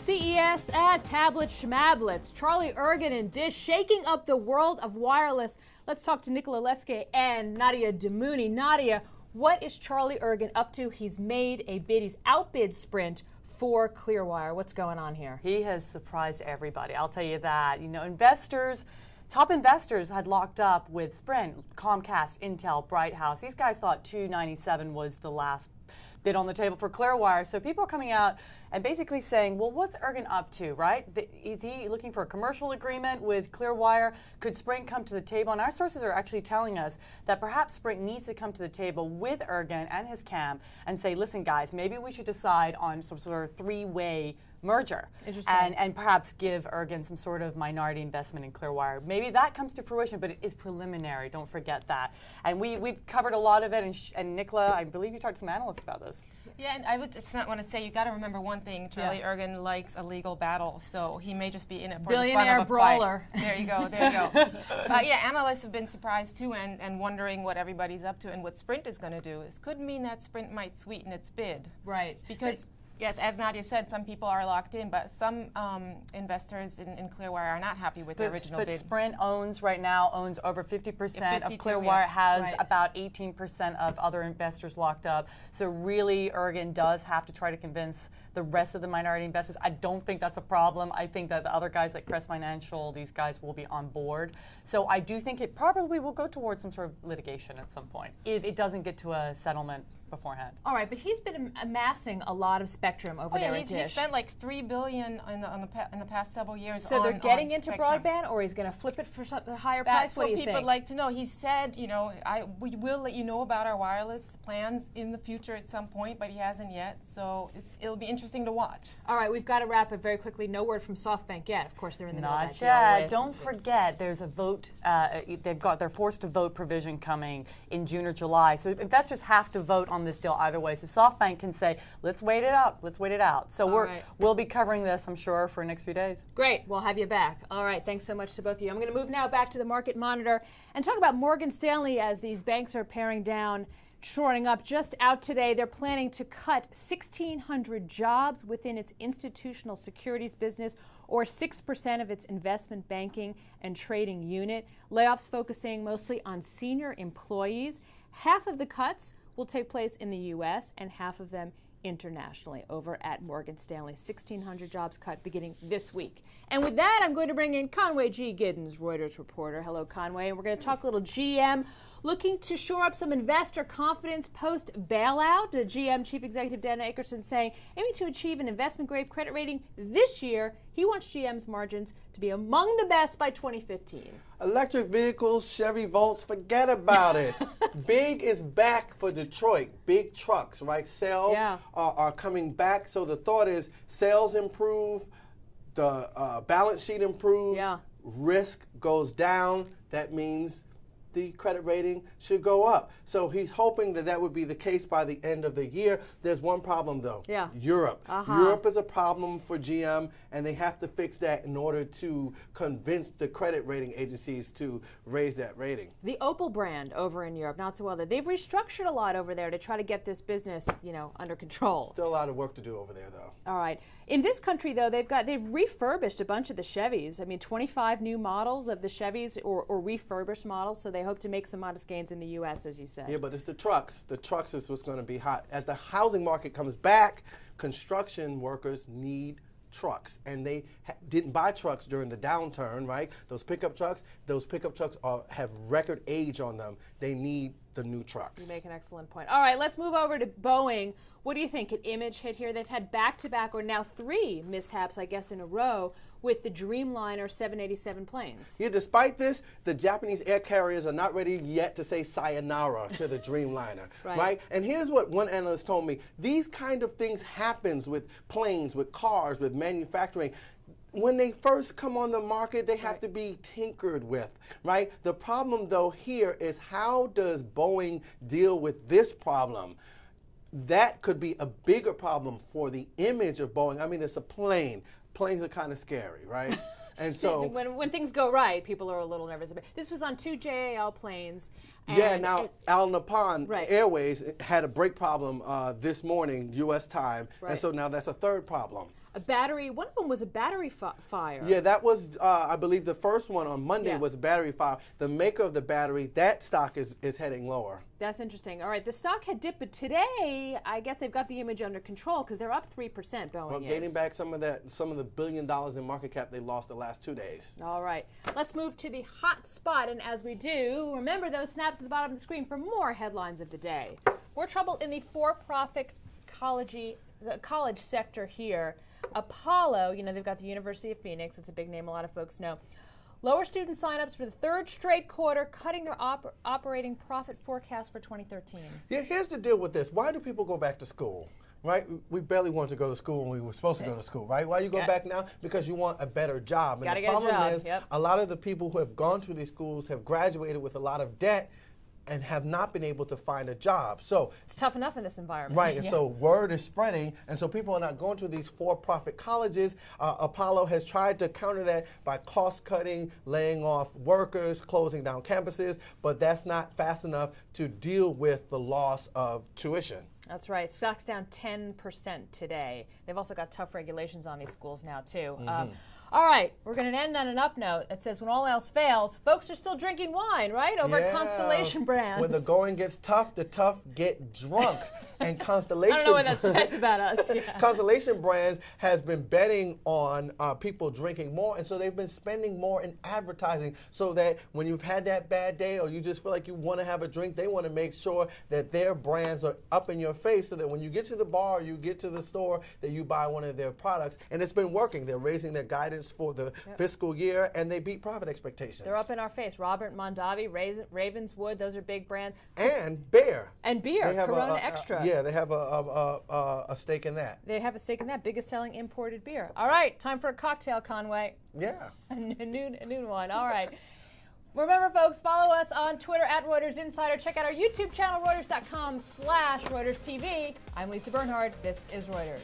CES tablet schmablets. Charlie Ergen and Dish shaking up the world of wireless. Let's talk to Nicola Leske and Nadia Damouni. Nadia, what is Charlie Ergen up to? He's made a bid. He's outbid Sprint for Clearwire. What's going on here? He has surprised everybody. I'll tell you that. You know, investors, top investors had locked up with Sprint, Comcast, Intel, Bright House. These guys thought $297 was the last bid on the table for Clearwire. So people are coming out and basically saying, well, what's Ergen up to, right? Is he looking for a commercial agreement with Clearwire? Could Sprint come to the table? And our sources are actually telling us that perhaps Sprint needs to come to the table with Ergen and his camp and say, listen, guys, maybe we should decide on some sort of three-way merger and perhaps give Ergen some sort of minority investment in Clearwire. Maybe that comes to fruition, but it is preliminary. Don't forget that. And we've covered a lot of it, and Nicola, I believe you talked to some analysts about this. Yeah, and I would just want to say, you got to remember one thing. Charlie Ergen likes a legal battle, so he may just be in it for the fun of a brawler. Fight. There you go, there you go. But yeah, analysts have been surprised too and wondering what everybody's up to and what Sprint is going to do. This could mean that Sprint might sweeten its bid. Right. Because yes, as Nadia said, some people are locked in, but some investors in Clearwire are not happy with the original bid. But Sprint right now owns over 50% of Clearwire, has about 18% of other investors locked up. So really, Ergen does have to try to convince the rest of the minority investors. I don't think that's a problem. I think that the other guys like Crest Financial, these guys will be on board. So I do think it probably will go towards some sort of litigation at some point if it doesn't get to a settlement beforehand. All right, but he's been amassing a lot of spectrum over there at Dish. He spent like $3 billion in the past several years. So they're getting into broadband, or he's going to flip it for a higher price? What do you think? People would like to know. He said, you know, we will let you know about our wireless plans in the future at some point, but he hasn't yet. So it'll be interesting to watch. All right, we've got to wrap it very quickly. No word from SoftBank yet. Of course, they're in the middle of that deal. Not yet. Don't forget, there's a vote. They've got their forced to vote provision coming in June or July. So investors have to vote on this deal either way. So SoftBank can say, let's wait it out. Let's wait it out. So we'll be covering this, I'm sure, for the next few days. Great. We'll have you back. All right. Thanks so much to both of you. I'm going to move now back to the Market Monitor and talk about Morgan Stanley as these banks are paring down, shoring up. Just out today, they're planning to cut 1,600 jobs within its institutional securities business, or 6% of its investment banking and trading unit. Layoffs focusing mostly on senior employees. Half of the cuts will take place in the U.S. and half of them internationally over at Morgan Stanley. 1,600 jobs cut beginning this week. And with that, I'm going to bring in Conway G. Giddens, Reuters reporter. Hello, Conway. And we're going to talk a little GM, looking to shore up some investor confidence post-bailout. GM Chief Executive Dan Akerson saying, aiming to achieve an investment-grade credit rating this year. He wants GM's margins to be among the best by 2015. Electric vehicles, Chevy Volts, forget about it. Big is back for Detroit. Big trucks, right? Sales are coming back. So the thought is sales improve, the balance sheet improves, risk goes down. That means the credit rating should go up. So he's hoping that that would be the case by the end of the year. There's one problem, though. Europe. Europe is a problem for GM, and they have to fix that in order to convince the credit rating agencies to raise that rating. The Opel brand over in Europe, not so well. They've restructured a lot over there to try to get this business, you know, under control. Still a lot of work to do over there, though. All right. In this country, though, they've refurbished a bunch of the Chevys. I mean, 25 new models of the Chevys or refurbished models, so they hope to make some modest gains in the U.S., as you said. Yeah, but it's the trucks. The trucks is what's going to be hot. As the housing market comes back, construction workers need trucks, and they didn't buy trucks during the downturn, right? Those pickup trucks have record age on them. They need the new trucks. You make an excellent point. All right, let's move over to Boeing. What do you think? An image hit here? They've had back-to-back, or now 3 mishaps, I guess, in a row with the Dreamliner 787 planes. Yeah, despite this, the Japanese air carriers are not ready yet to say sayonara to the Dreamliner, right? And here's what one analyst told me. These kind of things happens with planes, with cars, with manufacturing. When they first come on the market, they have to be tinkered with, right? The problem, though, here is how does Boeing deal with this problem? That could be a bigger problem for the image of Boeing. I mean, it's a plane. Planes are kind of scary, right? And so when things go right, people are a little nervous about it. This was on 2 JAL planes. Yeah, now Al Nippon Airways had a brake problem this morning, U.S. time, and so now that's a third problem. a battery. One of them was a battery fire. Yeah, that was, I believe, the first one on Monday was a battery fire. The maker of the battery, that stock is heading lower. That's interesting. All right, the stock had dipped, but today, I guess they've got the image under control because they're up 3%. Boeing well, gaining back some of the $1 billion in market cap they lost the last 2 days. All right, let's move to the hot spot, and as we do, remember those snaps at the bottom of the screen for more headlines of the day. More trouble in the for-profit college sector here. Apollo, you know, they've got the University of Phoenix. It's a big name a lot of folks know. Lower student signups for the third straight quarter, cutting their operating profit forecast for 2013. Yeah, here's the deal with this. Why do people go back to school? Right? We barely wanted to go to school when we were supposed to go to school, right? Why you go back now? Because you want a better job. And the problem is a lot of the people who have gone to these schools have graduated with a lot of debt and have not been able to find a job. So it's tough enough in this environment. Right, and so word is spreading, and so people are not going to these for-profit colleges. Apollo has tried to counter that by cost-cutting, laying off workers, closing down campuses, but that's not fast enough to deal with the loss of tuition. That's right. Stock's down 10% today. They've also got tough regulations on these schools now, too. All right, we're going to end on an up note that says when all else fails, folks are still drinking wine, right? Over at Constellation Brands. When the going gets tough, the tough get drunk. And Constellation, I don't know what that says about us. Yeah. Constellation Brands has been betting on people drinking more, and so they've been spending more in advertising so that when you've had that bad day or you just feel like you want to have a drink, they want to make sure that their brands are up in your face so that when you get to the bar or you get to the store that you buy one of their products. And it's been working. They're raising their guidance for the fiscal year, and they beat profit expectations. They're up in our face. Robert Mondavi, Ravenswood, those are big brands. And beer. And beer, Corona Extra. Yeah, they have a stake in that. They have a stake in that. Biggest selling imported beer. All right, time for a cocktail, Conway. Yeah. a noon one. All right. Remember, folks, follow us on Twitter at Reuters Insider. Check out our YouTube channel, Reuters.com/ReutersTV. I'm Lisa Bernhard. This is Reuters.